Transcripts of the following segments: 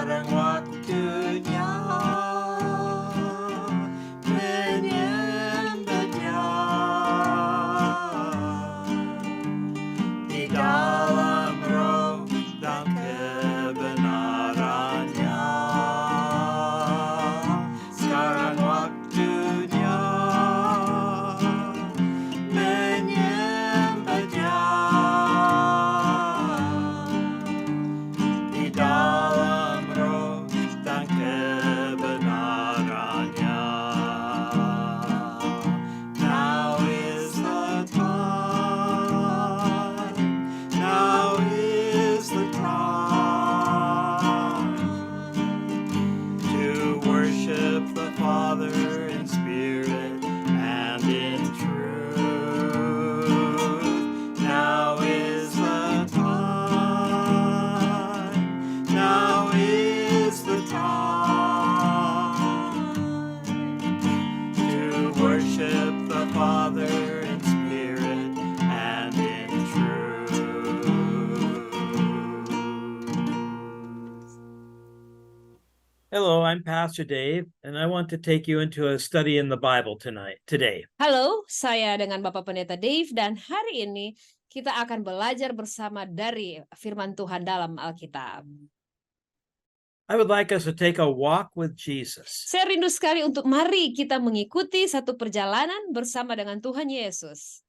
sekarang waktunya menyembah Dia di dalam roh dan kebenarannya. Sekarang waktunya menyembah Dia di dalam roh dan kebenarannya. Now is the time, now is the time to worship the Father in spirit and in truth. Now is the time, now is the time to worship the Father in spirit and in truth. Hello, I'm Pastor Dave, and I want to take you into a study in the Bible today. Halo, saya dengan Bapak Pendeta Dave dan hari ini kita akan belajar bersama dari firman Tuhan dalam Alkitab. I would like us to take a walk with Jesus. Saya rindu sekali untuk mari kita mengikuti satu perjalanan bersama dengan Tuhan Yesus.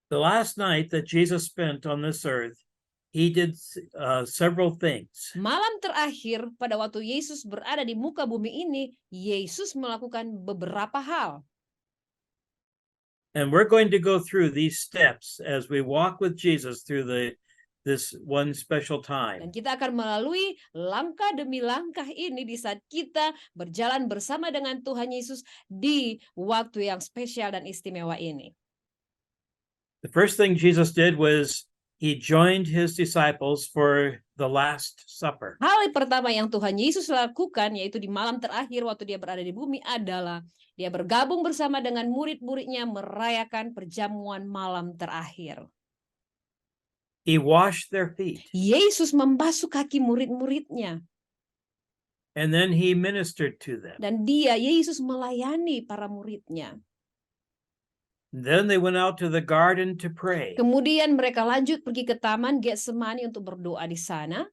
The last night that Jesus spent on this earth, he did several things. Malam terakhir pada waktu Yesus berada di muka bumi ini, Yesus melakukan beberapa hal. And we're going to go through these steps as we walk with Jesus through this one special time. Dan kita akan melalui langkah demi langkah ini di saat kita berjalan bersama dengan Tuhan Yesus di waktu yang spesial dan istimewa ini. The first thing Jesus did was he joined his disciples for the Last Supper. Hal pertama yang Tuhan Yesus lakukan yaitu di malam terakhir waktu dia berada di bumi adalah dia bergabung bersama dengan murid-muridnya merayakan perjamuan malam terakhir. He washed their feet, Yesus membasuh kaki murid-muridnya and then he ministered to them. dan Yesus melayani para muridnya. Then they went out to the garden to pray. Kemudian mereka lanjut pergi ke taman Getsemani untuk berdoa di sana.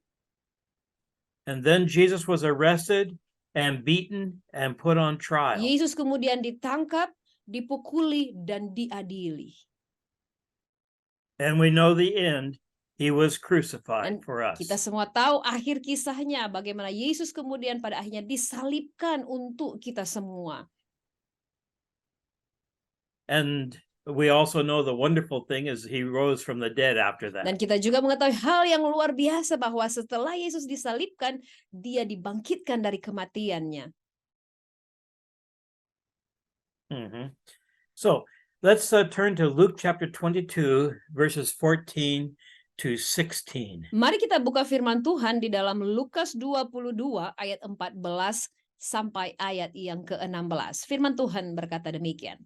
And then Jesus was arrested and beaten and put on trial. Yesus kemudian ditangkap, dipukuli dan diadili. And we know the end. He was crucified Dan for us. kita semua tahu akhir kisahnya bagaimana Yesus kemudian pada akhirnya disalibkan untuk kita semua. And we also know the wonderful thing is he rose from the dead after that. Dan kita juga mengetahui hal yang luar biasa bahwa setelah Yesus disalibkan, dia dibangkitkan dari kematiannya. So let's turn to Luke chapter 22, verses 14 to 16. Mari kita buka firman Tuhan di dalam Lukas 22 ayat 14 sampai ayat yang ke-16. Firman Tuhan berkata demikian.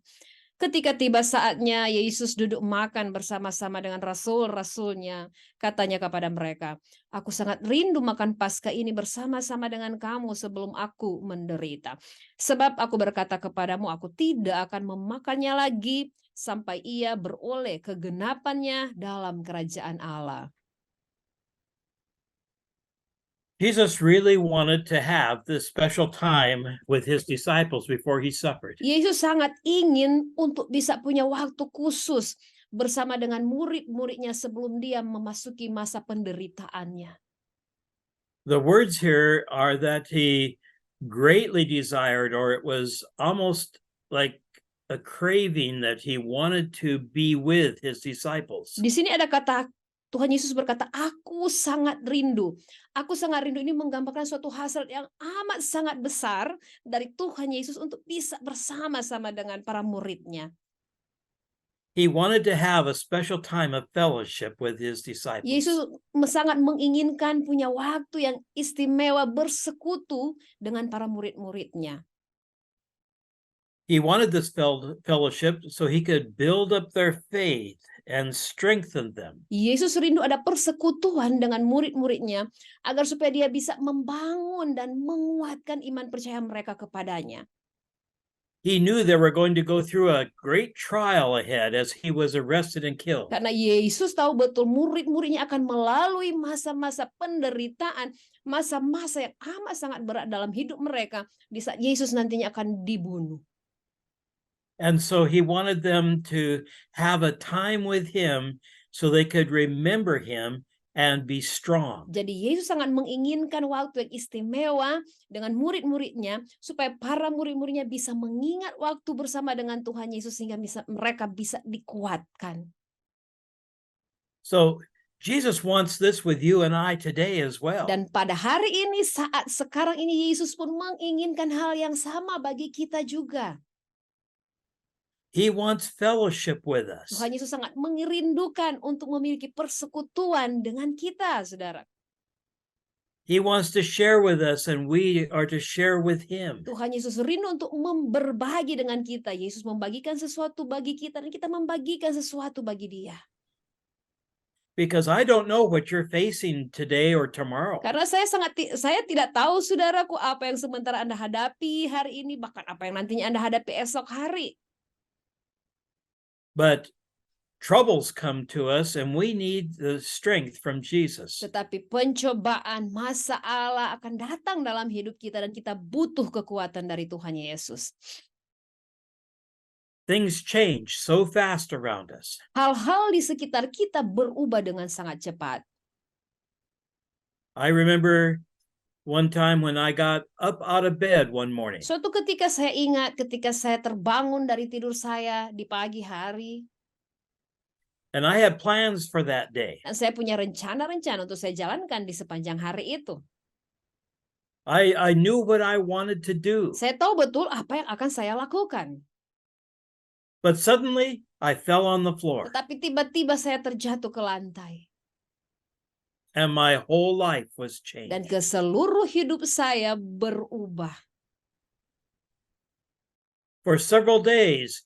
Ketika tiba saatnya Yesus duduk makan bersama-sama dengan rasul-rasulnya, katanya kepada mereka, "Aku sangat rindu makan Paskah ini bersama-sama dengan kamu sebelum aku menderita. Sebab aku berkata kepadamu, aku tidak akan memakannya lagi sampai ia beroleh kegenapannya dalam kerajaan Allah." Jesus really wanted to have this special time with his disciples before he suffered. Yesus sangat ingin untuk bisa punya waktu khusus bersama dengan murid-muridnya sebelum dia memasuki masa penderitaannya. The words here are that he greatly desired, or it was almost like a craving that he wanted to be with his disciples. Di sini ada kata Tuhan Yesus berkata, aku sangat rindu. Aku sangat rindu ini menggambarkan suatu hasrat yang amat sangat besar dari Tuhan Yesus untuk bisa bersama-sama dengan para muridnya. He wanted to have a special time of fellowship with his disciples. Yesus sangat menginginkan punya waktu yang istimewa bersekutu dengan para murid-muridnya. He wanted this fellowship so he could build up their faith and strengthen them. Yesus rindu ada persekutuan dengan murid-muridnya agar supaya dia bisa membangun dan menguatkan iman percaya mereka kepadanya. He knew they were going to go through a great trial ahead as he was arrested and killed. Karena Yesus tahu betul murid-muridnya akan melalui masa-masa penderitaan, masa-masa yang amat sangat berat dalam hidup mereka di saat Yesus nantinya akan dibunuh. And so he wanted them to have a time with him so they could remember him and be strong. Jadi Yesus sangat menginginkan waktu yang istimewa dengan murid-muridnya supaya para murid-muridnya bisa mengingat waktu bersama dengan Tuhan Yesus sehingga mereka bisa dikuatkan. So Jesus wants this with you and I today as well. Dan pada hari ini, saat sekarang ini, Yesus pun menginginkan hal yang sama bagi kita juga. He wants fellowship with us. Tuhan Yesus sangat merindukan untuk memiliki persekutuan dengan kita, saudara. He wants to share with us and we are to share with him. Tuhan Yesus rindu untuk berbagi dengan kita. Yesus membagikan sesuatu bagi kita dan kita membagikan sesuatu bagi dia. Because I don't know what you're facing today or tomorrow. Karena saya tidak tahu, saudaraku, apa yang sementara Anda hadapi hari ini, bahkan apa yang nantinya Anda hadapi esok hari. But troubles come to us and we need the strength from Jesus. Tetapi pencobaan, masalah akan datang dalam hidup kita dan kita butuh kekuatan dari Tuhan Yesus. Things change so fast around us. Hal-hal di sekitar kita berubah dengan sangat cepat. I remember one time when I got up out of bed one morning. Suatu ketika saya ingat ketika saya terbangun dari tidur saya di pagi hari. And I had plans for that day. Dan saya punya rencana-rencana untuk saya jalankan di sepanjang hari itu. I knew what I wanted to do. Saya tahu betul apa yang akan saya lakukan. But suddenly I fell on the floor. Tetapi tiba-tiba saya terjatuh ke lantai. And my whole life was Dan changed. seluruh hidup saya berubah. For several days,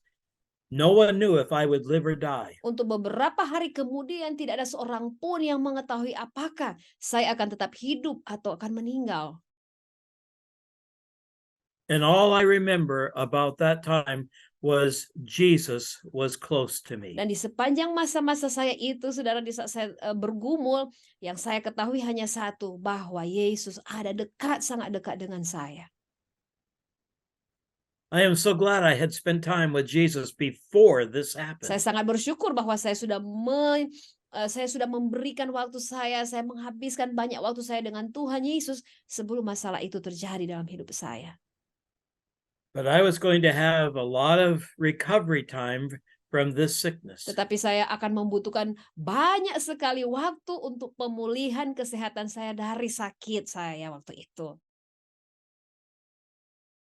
no one knew if I would live or die. Untuk beberapa hari kemudian tidak ada seorang pun yang mengetahui apakah saya akan tetap hidup atau akan meninggal. And all I remember about that time was Jesus was close to me. Dan di sepanjang masa-masa saya itu, saudara, di saat saya bergumul, yang saya ketahui hanya satu, bahwa Yesus ada dekat, sangat dekat dengan saya. I am so glad I had spent time with Jesus before this happened. Saya sangat bersyukur bahwa saya sudah memberikan waktu saya menghabiskan banyak waktu saya dengan Tuhan Yesus sebelum masalah itu terjadi dalam hidup saya. But I was going to have a lot of recovery time from this sickness. Tetapi saya akan membutuhkan banyak sekali waktu untuk pemulihan kesehatan saya dari sakit saya waktu itu.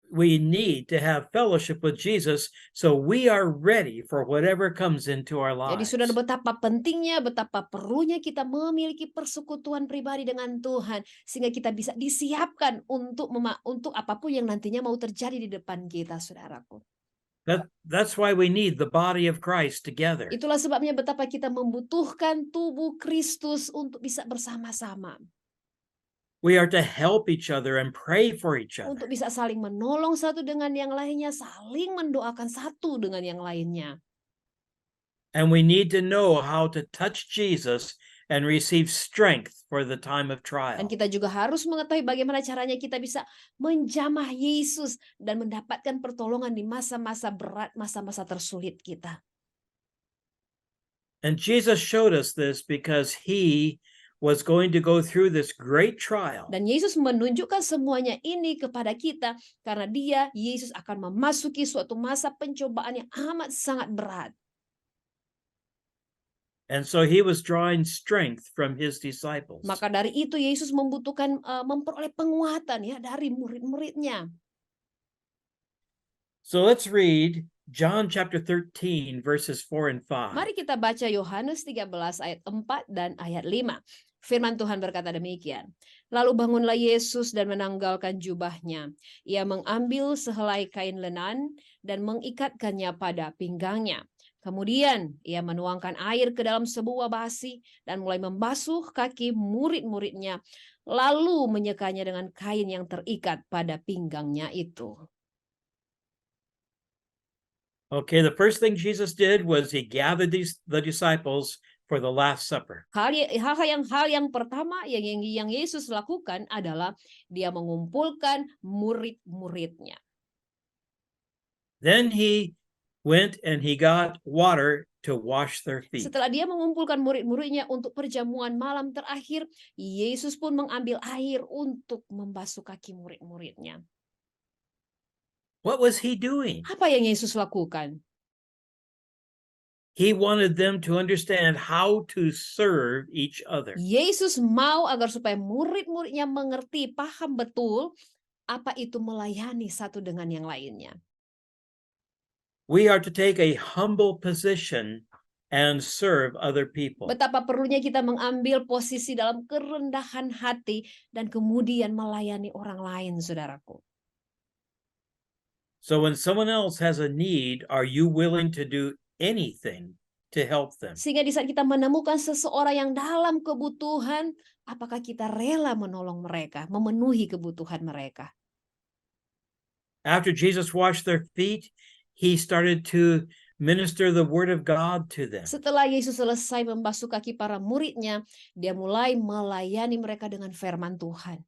We need to have fellowship with Jesus so we are ready for whatever comes into our Jadi lives. saudara, betapa pentingnya, betapa perlunya kita memiliki persekutuan pribadi dengan Tuhan sehingga kita bisa disiapkan untuk apapun yang nantinya mau terjadi di depan kita, saudaraku. That's why we need the body of Christ together. Itulah sebabnya betapa kita membutuhkan tubuh Kristus untuk bisa bersama-sama. We are to help each other and pray for each other. Untuk bisa saling menolong satu dengan yang lainnya, saling mendoakan satu dengan yang lainnya. And we need to know how to touch Jesus and receive strength for the time of trial. Dan kita juga harus mengetahui bagaimana caranya kita bisa menjamah Yesus dan mendapatkan pertolongan di masa-masa berat, masa-masa tersulit kita. And Jesus showed us this because he was going to go through this great trial. Dan Yesus menunjukkan semuanya ini kepada kita karena Yesus akan memasuki suatu masa pencobaan yang amat sangat berat. And so he was drawing strength from his disciples. Maka dari itu Yesus membutuhkan memperoleh penguatan ya dari murid-muridnya. So let's read John chapter 13 verses 4 and 5. Mari kita baca Yohanes 13 ayat 4 dan ayat 5. Firman Tuhan berkata demikian. Lalu bangunlah Yesus dan menanggalkan jubahnya. Ia mengambil sehelai kain lenan dan mengikatkannya pada pinggangnya. Kemudian ia menuangkan air ke dalam sebuah basi dan mulai membasuh kaki murid-muridnya, lalu menyekanya dengan kain yang terikat pada pinggangnya itu. Okay, the first thing Jesus did was he gathered the disciples for the Last Supper. Hal yang pertama yang Yesus lakukan adalah dia mengumpulkan murid-muridnya. Then he went and he got water to wash their feet. Setelah dia mengumpulkan murid-muridnya untuk perjamuan malam terakhir, Yesus pun mengambil air untuk membasuh kaki murid-muridnya. What was he doing? Apa yang Yesus lakukan? He wanted them to understand how to serve each other. Yesus mau agar supaya murid-muridnya mengerti, paham betul apa itu melayani satu dengan yang lainnya. We are to take a humble position and serve other people. Betapa perlunya kita mengambil posisi dalam kerendahan hati dan kemudian melayani orang lain, saudaraku. So when someone else has a need, are you willing to do anything to help them? Sehingga di saat kita menemukan seseorang yang dalam kebutuhan, apakah kita rela menolong mereka, memenuhi kebutuhan mereka? After Jesus washed their feet, he started to minister the word of God to them. Setelah Yesus selesai membasuh kaki para muridnya, dia mulai melayani mereka dengan firman Tuhan.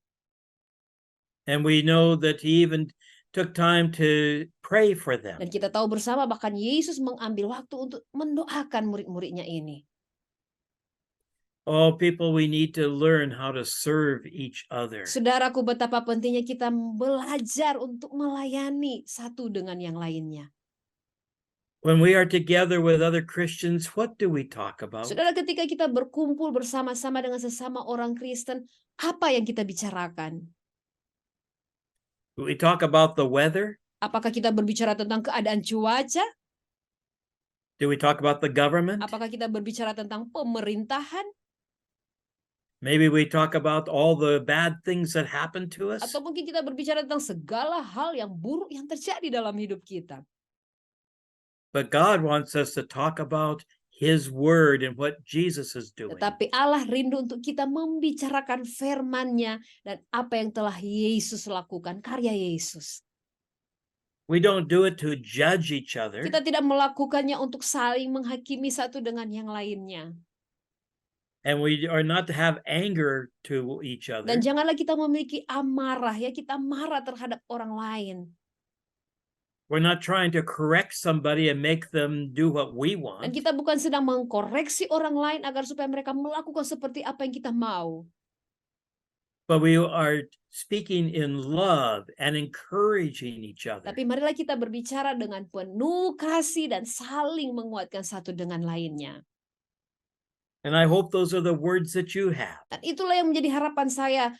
And we know that he even took time to pray for them. Dan kita tahu bersama bahkan Yesus mengambil waktu untuk mendoakan murid-muridnya ini. Oh, people, we need to learn how to serve each other. Saudaraku, betapa pentingnya kita belajar untuk melayani satu dengan yang lainnya. When we are together with other Christians, what do we talk about? Saudara, ketika kita berkumpul bersama-sama dengan sesama orang Kristen, apa yang kita bicarakan? Do we talk about the weather? Apakah kita berbicara tentang keadaan cuaca? Do we talk about the government? Apakah kita berbicara tentang pemerintahan? Maybe we talk about all the bad things that happen to us. Atau mungkin kita berbicara tentang segala hal yang buruk yang terjadi dalam hidup kita. But God wants us to talk about his word and what Jesus is doing. Tetapi Allah rindu untuk kita membicarakan firman-Nya dan apa yang telah Yesus lakukan, karya Yesus. We don't do it to judge each other, Kita tidak melakukannya untuk saling menghakimi satu dengan yang lainnya. and we are not to have anger to each other. Dan janganlah kita memiliki amarah, ya, kita marah terhadap orang lain. We're not trying to correct somebody and make them do what we Dan want. kita bukan sedang mengkoreksi orang lain agar supaya mereka melakukan seperti apa yang kita mau. But we are speaking in love and encouraging each other. Tapi marilah kita berbicara dengan penuh kasih dan saling menguatkan satu dengan lainnya. And I hope those are the words that you have. Dan itulah yang menjadi harapan saya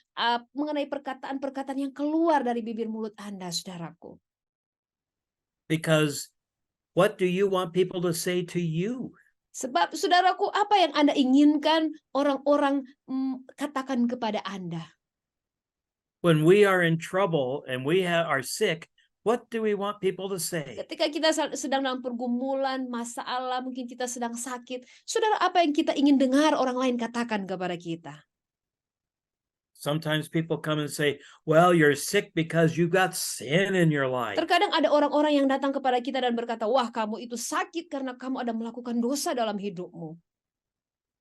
mengenai perkataan-perkataan yang keluar dari bibir mulut Anda, saudaraku. Because what do you want people to say to you? Sebab, saudaraku, apa yang Anda inginkan orang-orang katakan kepada Anda? When we are in trouble and we are sick, what do we want people to say? Ketika kita sedang dalam pergumulan, masalah, mungkin kita sedang sakit. Saudara, apa yang kita ingin dengar orang lain katakan kepada kita? Sometimes people come and say, well, you're sick because you got sin in your life. Terkadang ada orang-orang yang datang kepada kita dan berkata, wah, kamu itu sakit karena kamu ada melakukan dosa dalam hidupmu.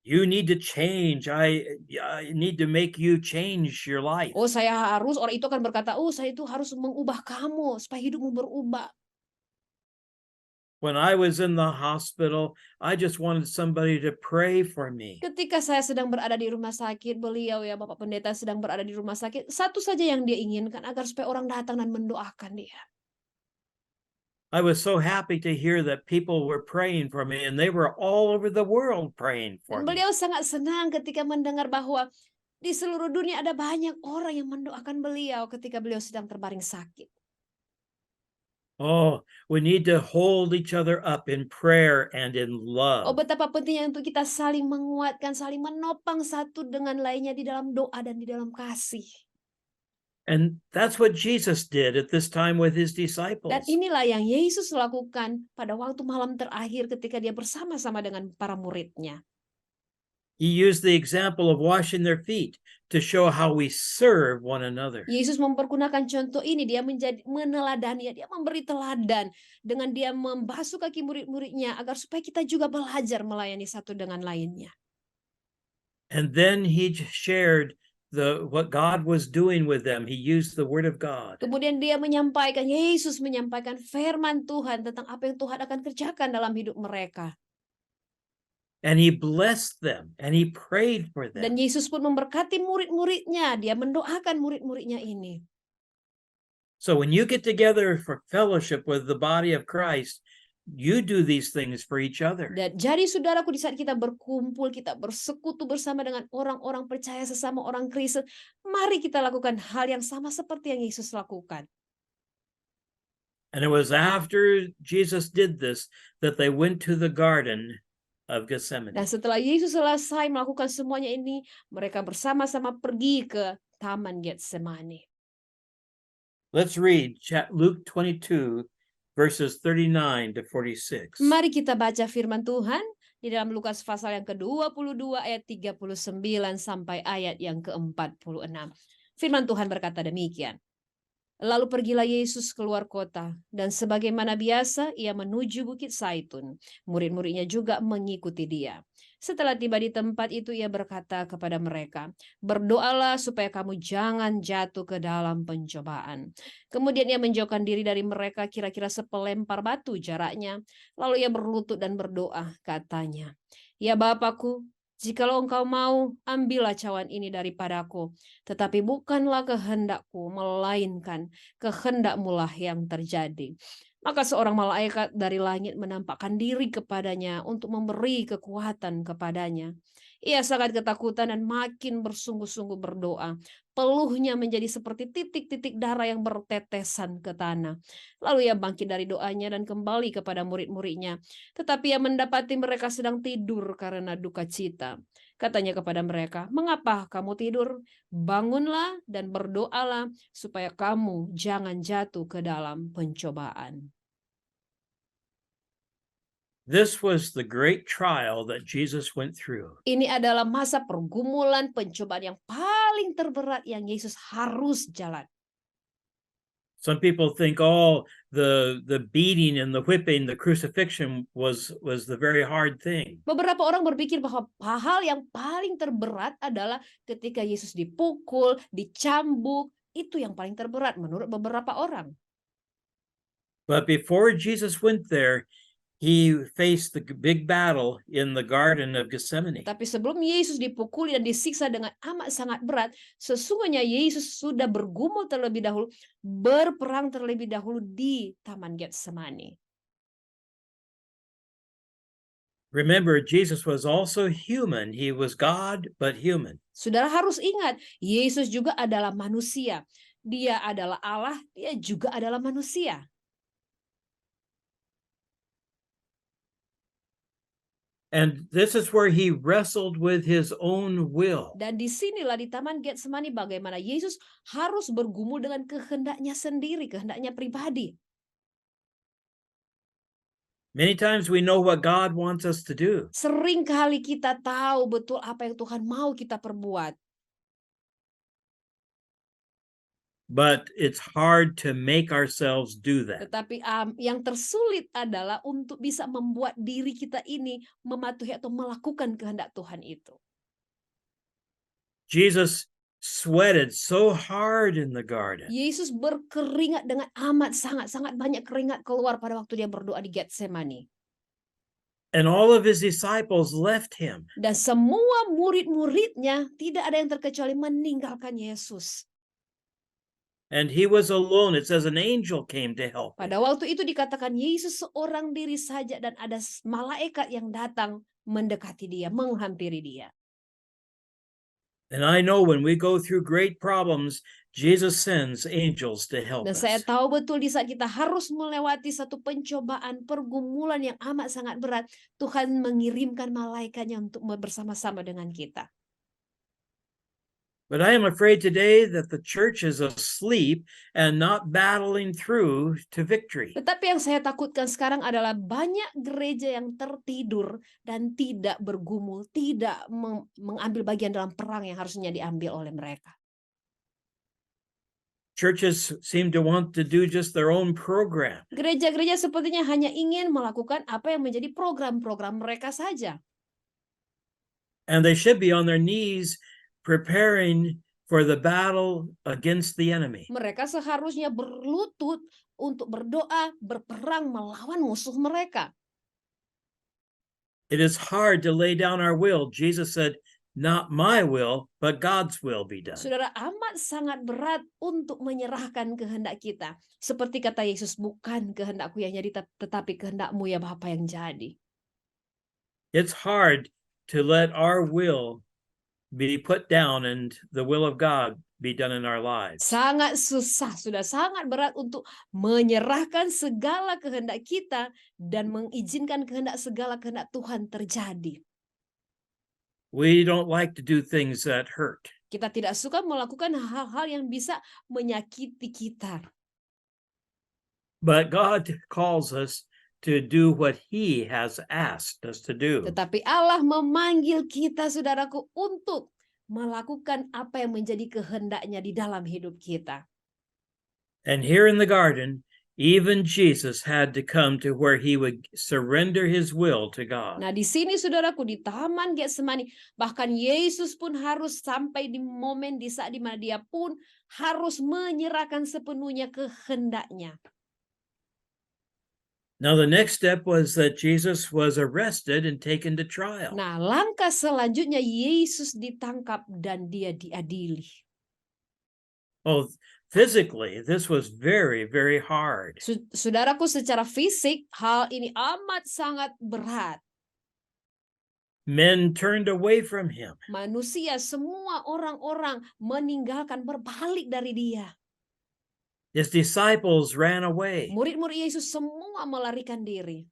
You need to change. I need to make you change your life. Oh, orang itu akan berkata, oh, saya itu harus mengubah kamu supaya hidupmu berubah. When I was in the hospital, I just wanted somebody to pray for me. Ketika saya sedang berada di rumah sakit, beliau, ya, Bapak Pendeta sedang berada di rumah sakit, satu saja yang dia inginkan agar supaya orang datang dan mendoakan dia. I was so happy to hear that people were praying for me, and they were all over the world praying for Dan me. beliau sangat senang ketika mendengar bahwa di seluruh dunia ada banyak orang yang mendoakan beliau ketika beliau sedang terbaring sakit. Oh, we need to hold each other up in prayer and in Oh, love. betapa pentingnya untuk kita saling menguatkan, saling menopang satu dengan lainnya di dalam doa dan di dalam kasih. And that's what Jesus did at this time with his Dan disciples. inilah yang Yesus lakukan pada waktu malam terakhir ketika dia bersama-sama dengan para muridnya. He used the example of washing their feet to show how we serve one another. Yesus mempergunakan contoh ini, dia meneladani, dia memberi teladan dengan dia membasuh kaki murid-muridnya agar supaya kita juga belajar melayani satu dengan lainnya. And then he shared what God was doing with them. He used the word of God. Kemudian Yesus menyampaikan firman Tuhan tentang apa yang Tuhan akan kerjakan dalam hidup mereka. And he blessed them and he prayed for Dan them. Yesus pun memberkati murid-muridnya, dia mendoakan murid-muridnya ini. So when you get together for fellowship with the body of Christ, you do these things for each other. Dan jadi saudaraku, di saat kita berkumpul, kita bersekutu bersama dengan orang-orang percaya sesama orang Kristen, mari kita lakukan hal yang sama seperti yang Yesus lakukan. And it was after Jesus did this that they went to the garden of Gethsemane. Dan setelah Yesus selesai melakukan semuanya ini, mereka bersama-sama pergi ke Taman Getsemani. Let's read Luke 22 verses 39 to 46. Mari kita baca firman Tuhan di dalam Lukas pasal yang ke-22 ayat 39 sampai ayat yang ke-46. Firman Tuhan berkata demikian. Lalu pergilah Yesus keluar kota, dan sebagaimana biasa ia menuju Bukit Zaitun. Murid-muridnya juga mengikuti dia. Setelah tiba di tempat itu, ia berkata kepada mereka, "Berdoalah supaya kamu jangan jatuh ke dalam pencobaan." Kemudian ia menjauhkan diri dari mereka kira-kira sepelempar batu jaraknya. Lalu ia berlutut dan berdoa, katanya, "Ya Bapakku, jikalau engkau mau, ambillah cawan ini daripadaku. Tetapi bukanlah kehendakku, melainkan kehendakmu lah yang terjadi." Maka seorang malaikat dari langit menampakkan diri kepadanya untuk memberi kekuatan kepadanya. Ia sangat ketakutan dan makin bersungguh-sungguh berdoa. Peluhnya menjadi seperti titik-titik darah yang bertetesan ke tanah. Lalu ia bangkit dari doanya dan kembali kepada murid-muridnya. Tetapi ia mendapati mereka sedang tidur karena duka cita. Katanya kepada mereka, "Mengapa kamu tidur? Bangunlah dan berdoalah supaya kamu jangan jatuh ke dalam pencobaan." This was the great trial that Jesus went through. Ini adalah masa pergumulan pencobaan yang paling terberat yang Yesus harus jalan. Some people think, oh, the beating and the whipping, the crucifixion was the very hard thing. Beberapa orang berpikir bahwa hal yang paling terberat adalah ketika Yesus dipukul, dicambuk, itu yang paling terberat menurut beberapa orang. But before Jesus went there, he faced the big battle in the Garden of Gethsemane. Tapi sebelum Yesus dipukuli dan disiksa dengan amat sangat berat, sesungguhnya Yesus sudah bergumul terlebih dahulu, berperang terlebih dahulu di Taman Getsemani. Remember, Jesus was also human. He was God, but human. Saudara harus ingat, Yesus juga adalah manusia. Dia adalah Allah, dia juga adalah manusia. And this is where he wrestled with his own will. Dan disinilah di Taman Getsemani bagaimana Yesus harus bergumul dengan kehendaknya sendiri, kehendaknya pribadi. Many times we know what God wants us to do, Sering kali kita tahu betul apa yang Tuhan mau kita perbuat. but it's hard to make ourselves do that. Tetapi yang tersulit adalah untuk bisa membuat diri kita ini mematuhi atau melakukan kehendak Tuhan itu. Jesus sweated so hard in the garden. Yesus berkeringat dengan amat sangat banyak keringat keluar pada waktu dia berdoa di Getsemani. And all of his disciples left him. Dan semua murid-muridnya tidak ada yang terkecuali meninggalkan Yesus. And he was alone. It says an angel came to help him. Pada waktu itu dikatakan Yesus seorang diri saja dan ada malaikat yang datang mendekati dia, menghampiri dia. And I know when we go through great problems, Jesus sends angels to help Dan us. saya tahu betul di saat kita harus melewati satu pencobaan, pergumulan yang amat sangat berat, Tuhan mengirimkan malaikatnya untuk bersama-sama dengan kita. But I am afraid today that the church is asleep and not battling through to victory. Tetapi yang saya takutkan sekarang adalah banyak gereja yang tertidur dan tidak bergumul, tidak mengambil bagian dalam perang yang harusnya diambil oleh mereka. Churches seem to want to do just their own program. Gereja-gereja sepertinya hanya ingin melakukan apa yang menjadi program-program mereka saja. And they should be on their knees preparing for the battle against the enemy. Mereka seharusnya berlutut untuk berdoa, berperang melawan musuh mereka. It is hard to lay down our will. Jesus said, not my will, but God's will be done. Saudara, amat sangat berat untuk menyerahkan kehendak kita. Seperti kata Yesus, bukan kehendakku yang jadi, tetapi kehendakmu ya Bapa yang jadi. It's hard to let our will be put down and the will of God be done in our lives. Sangat susah, sudah sangat berat untuk menyerahkan segala kehendak kita dan mengizinkan segala kehendak Tuhan terjadi. We don't like to do things that hurt. Kita tidak suka melakukan hal-hal yang bisa menyakiti kita. But God calls us to do what He has asked us to do. Tetapi Allah memanggil kita, saudaraku, untuk melakukan apa yang menjadi kehendaknya di dalam hidup kita. And here in the garden, even Jesus had to come to where He would surrender His will to God. Nah, di sini saudaraku, di Taman Getsemani, bahkan Yesus pun harus sampai di momen di saat di mana dia pun harus menyerahkan sepenuhnya kehendaknya. Now the next step was that Jesus was arrested and taken to trial. Nah, langkah selanjutnya Yesus ditangkap dan dia diadili. Oh, physically, this was very, very hard. Saudaraku, secara fisik hal ini amat sangat berat. Men turned away from Him. Manusia, semua orang-orang meninggalkan, berbalik dari dia. His disciples ran away. Murid-murid Yesus semua melarikan diri.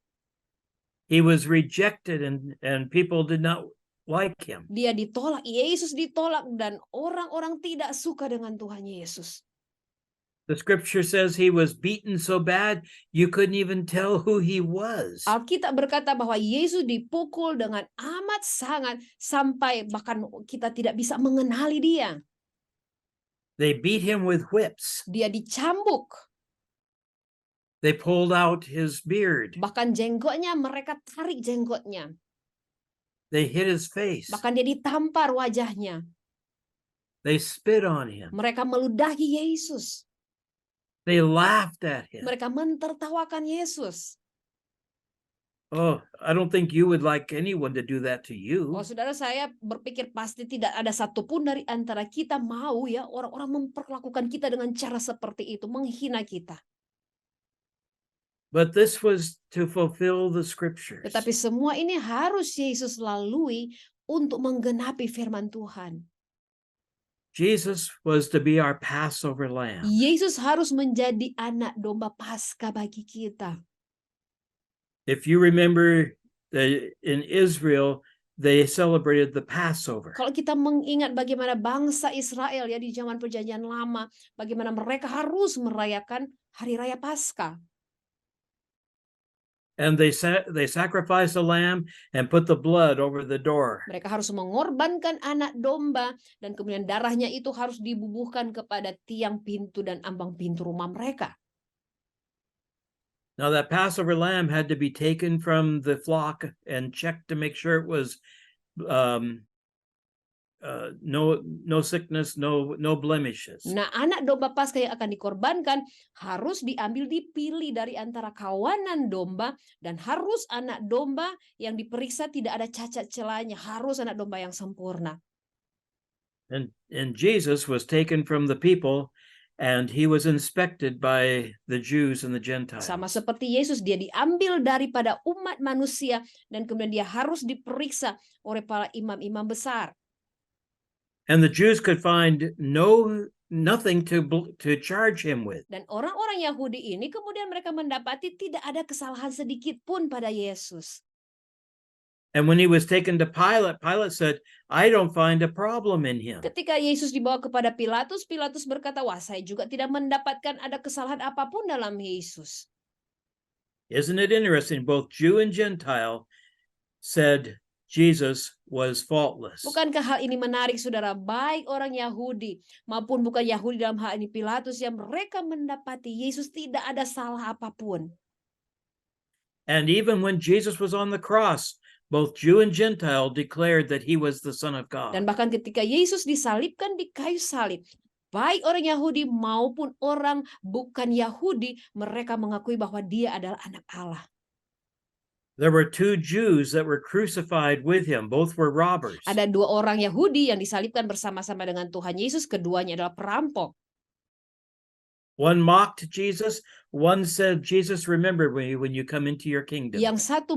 He was rejected and people did not like Him. Dia ditolak, Yesus ditolak, dan orang-orang tidak suka dengan Tuhan Yesus. The scripture says He was beaten so bad you couldn't even tell who He was. Alkitab berkata bahwa Yesus dipukul dengan amat sangat sampai bahkan kita tidak bisa mengenali dia. They beat Him with whips. Dia dicambuk. They pulled out His beard. Bahkan jenggotnya, mereka tarik jenggotnya. They hit His face. Bahkan dia ditampar wajahnya. They spit on Him. Mereka meludahi Yesus. They laughed at Him. Mereka mentertawakan Yesus. Oh, I don't think you would like anyone to do that to you. Oh, saudara, saya berpikir pasti tidak ada satupun dari antara kita mau ya orang-orang memperlakukan kita dengan cara seperti itu, menghina kita. But this was to fulfill the scriptures. Tetapi semua ini harus Yesus lalui untuk menggenapi firman Tuhan. Jesus was to be our Passover lamb. Yesus harus menjadi anak domba Paskah bagi kita. If you remember that in Israel, they celebrated the Passover. Kalau kita mengingat bagaimana bangsa Israel ya di zaman Perjanjian Lama, bagaimana mereka harus merayakan Hari Raya Paskah. And they sacrificed a lamb and put the blood over the door. Mereka harus mengorbankan anak domba dan kemudian darahnya itu harus dibubuhkan kepada tiang pintu dan ambang pintu rumah mereka. Now that Passover lamb had to be taken from the flock and checked to make sure it was no sickness, no blemishes. Nah, anak domba Paskah yang akan dikorbankan harus diambil, dipilih dari antara kawanan domba, dan harus anak domba yang diperiksa tidak ada cacat celahnya, harus anak domba yang sempurna. And Jesus was taken from the people and he was inspected by the Jews and the Gentiles. Sama seperti Yesus, dia diambil daripada umat manusia dan kemudian dia harus diperiksa oleh para imam-imam besar. And the Jews could find nothing to charge him with. Dan orang-orang Yahudi ini kemudian mereka mendapati tidak ada kesalahan sedikit pun pada Yesus. And when he was taken to Pilate, Pilate said, I don't find a problem in him. Ketika Yesus dibawa kepada Pilatus, Pilatus berkata, wah saya juga tidak mendapatkan ada kesalahan apapun dalam Yesus. Isn't it interesting? Both Jew and Gentile said Jesus was faultless. Bukankah hal ini menarik, saudara? Baik orang Yahudi maupun bukan Yahudi, dalam hal ini Pilatus, yang mereka mendapati Yesus tidak ada salah apapun. And even when Jesus was on the cross, both Jew and Gentile declared that he was the Son of God. Dan bahkan ketika Yesus disalibkan di kayu salib, baik orang Yahudi maupun orang bukan Yahudi, mereka mengakui bahwa dia adalah anak Allah. There were two Jews that were crucified with him. Both were robbers. Ada dua orang Yahudi yang disalibkan bersama-sama dengan Tuhan Yesus, keduanya adalah perampok. One mocked Jesus, one said, Jesus, remember me when you come into your kingdom. Yang satu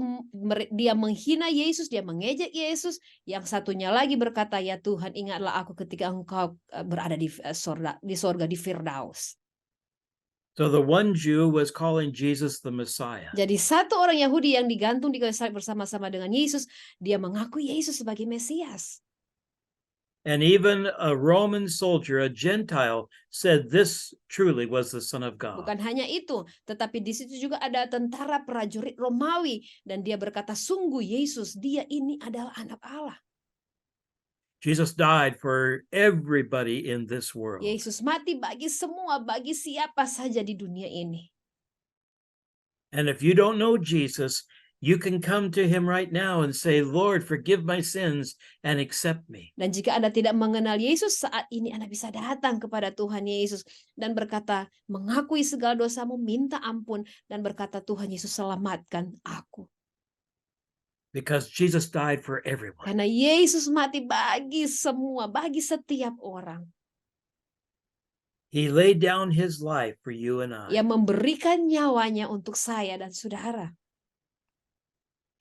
dia menghina Yesus, dia mengejek Yesus. Yang satunya lagi berkata, ya Tuhan, ingatlah aku ketika engkau berada di sorga, di Firdaus. So the one Jew was calling Jesus the Messiah. Jadi satu orang Yahudi yang digantung di kayu salib bersama-sama dengan Yesus, dia mengaku Yesus sebagai Mesias. And even a Roman soldier, a Gentile, said this truly was the Son of God. Bukan hanya itu, tetapi di situ juga ada tentara prajurit Romawi, dan dia berkata, sungguh Yesus, dia ini adalah anak Allah. Jesus died for everybody in this world. Yesus mati bagi semua, bagi siapa saja di dunia ini. And if you don't know Jesus, you can come to him right now and say, Lord, forgive my sins and accept me. Dan jika Anda tidak mengenal Yesus, saat ini Anda bisa datang kepada Tuhan Yesus dan berkata, mengakui segala dosamu, minta ampun, dan berkata, Tuhan Yesus, selamatkan aku. Because Jesus died for everyone. Karena Yesus mati bagi semua, bagi setiap orang. He laid down his life for you and I. Ia memberikan nyawanya untuk saya dan saudara.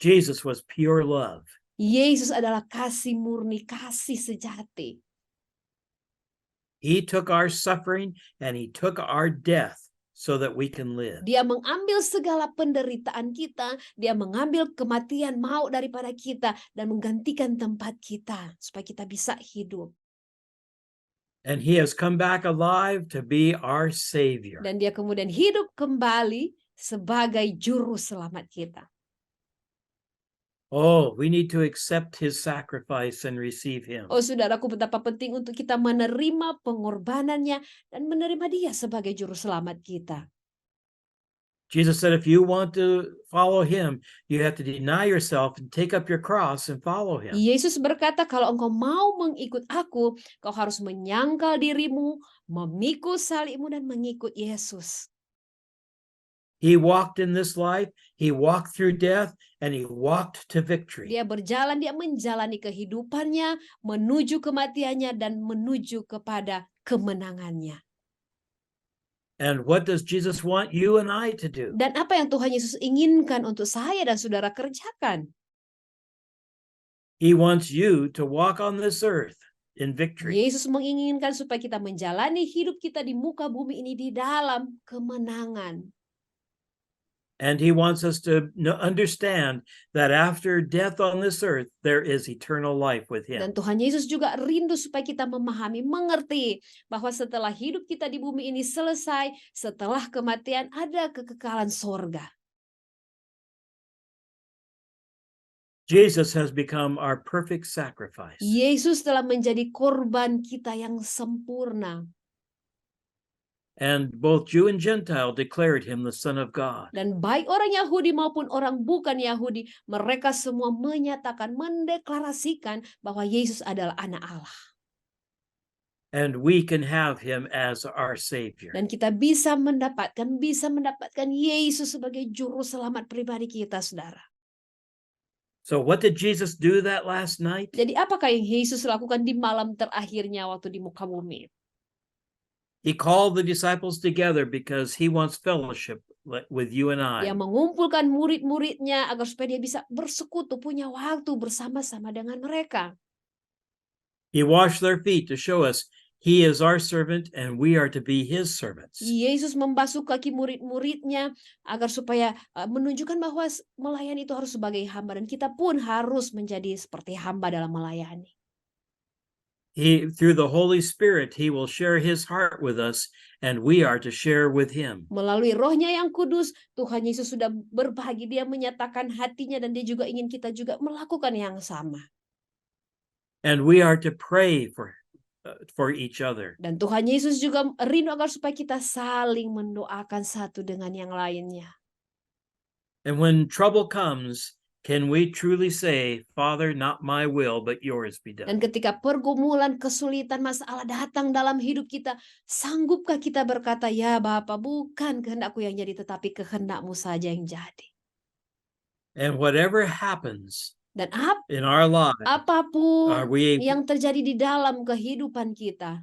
Jesus was pure love. Yesus adalah kasih murni, kasih sejati. He took our suffering and he took our death so that we can live. Dia mengambil segala penderitaan kita, dia mengambil kematian maut daripada kita dan menggantikan tempat kita supaya kita bisa hidup. And he has come back alive to be our Savior. Dan dia kemudian hidup kembali sebagai juru selamat kita. Oh, we need to accept his sacrifice and receive him. Oh saudaraku, betapa penting untuk kita menerima pengorbanannya dan menerima dia sebagai juru selamat kita. Jesus said, if you want to follow him, you have to deny yourself and take up your cross and follow him. Yesus berkata, kalau engkau mau mengikut aku, kau harus menyangkal dirimu, memikul salibmu dan mengikut Yesus. He walked in this life, he walked through death, and he walked to victory. Dia berjalan, dia menjalani kehidupannya, menuju kematiannya dan menuju kepada kemenangannya. And what does Jesus want you and I to do? Dan apa yang Tuhan Yesus inginkan untuk saya dan saudara kerjakan? He wants you to walk on this earth in victory. Yesus menginginkan supaya kita menjalani hidup kita di muka bumi ini di dalam kemenangan. And he wants us to understand that after death on this earth, there is eternal life with Dan him. Tuhan Yesus juga rindu supaya kita memahami, mengerti bahwa setelah hidup kita di bumi ini selesai, setelah kematian ada kekekalan sorga. Jesus has become our perfect sacrifice. Yesus telah menjadi korban kita yang sempurna. And both Jew and Gentile declared him the Son of God. Dan baik orang Yahudi maupun orang bukan Yahudi, mereka semua menyatakan, mendeklarasikan bahwa Yesus adalah anak Allah. And we can have him as our Savior. Dan kita bisa mendapatkan Yesus sebagai juru selamat pribadi kita, saudara. So what did Jesus do that last night? Jadi apakah yang Yesus lakukan di malam terakhirnya waktu di muka bumi? He called the disciples together because he wants fellowship with you and Dia I. mengumpulkan murid-muridnya agar supaya dia bisa bersekutu, punya waktu bersama-sama dengan mereka. He washed their feet to show us He is our servant and we are to be his servants. Yesus membasuh kaki murid-muridnya agar supaya menunjukkan bahwa melayani itu harus sebagai hamba dan kita pun harus menjadi seperti hamba dalam melayani. He, through the Holy Spirit, he will share his heart with us and we are to share with him. Melalui Roh-Nya yang kudus, Tuhan Yesus sudah berbagi, dia menyatakan hatinya dan dia juga ingin kita juga melakukan yang sama. And we are to pray for each other. Dan Tuhan Yesus juga rindu agar supaya kita saling mendoakan satu dengan yang lainnya. And when trouble comes, can we truly say, Father, not my will, but yours be Dan done? ketika pergumulan, kesulitan, masalah datang dalam hidup kita, sanggupkah kita berkata, ya Bapa, bukan kehendakku yang jadi, tetapi kehendakmu saja yang jadi. And whatever happens Dan in our lives, apapun are we yang terjadi di dalam kehidupan kita,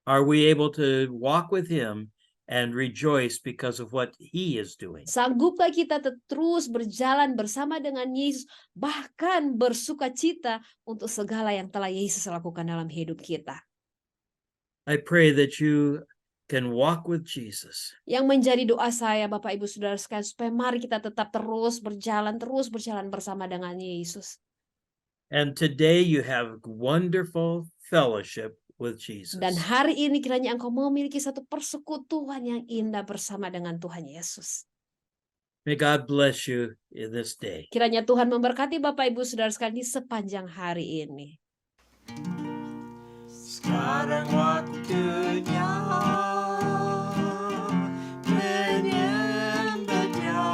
able to walk with him and rejoice because of what he is doing? sanggupkah kita terus berjalan bersama dengan Yesus, bahkan bersuka cita untuk segala yang telah Yesus lakukan dalam hidup kita? I pray that you can walk with Jesus. Yang menjadi doa saya, Bapak Ibu Saudara sekalian, supaya mari kita tetap terus berjalan bersama dengan Yesus. And today you have wonderful fellowship with Jesus. Dan hari ini kiranya engkau memiliki satu persekutuan yang indah bersama dengan Tuhan Yesus. May God bless you in this day. Kiranya Tuhan memberkati Bapak Ibu Saudara sekalian di sepanjang hari ini. Sekarang waktunya menyembah Dia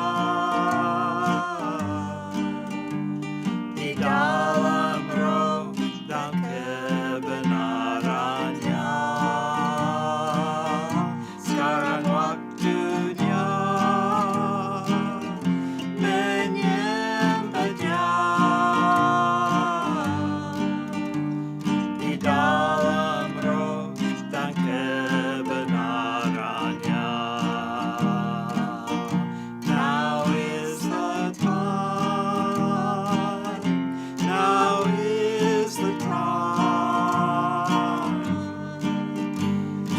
di dalam roh dan kebenarannya. Sekarang waktunya menyembah Dia di dalam roh dan kebenarannya. Now is the time, now is the time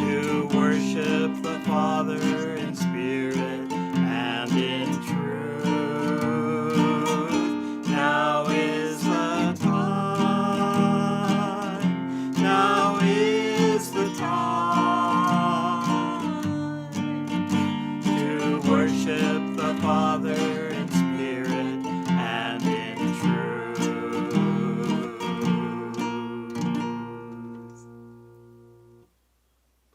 to worship the Father in spirit and in truth. Now is the time, now is the time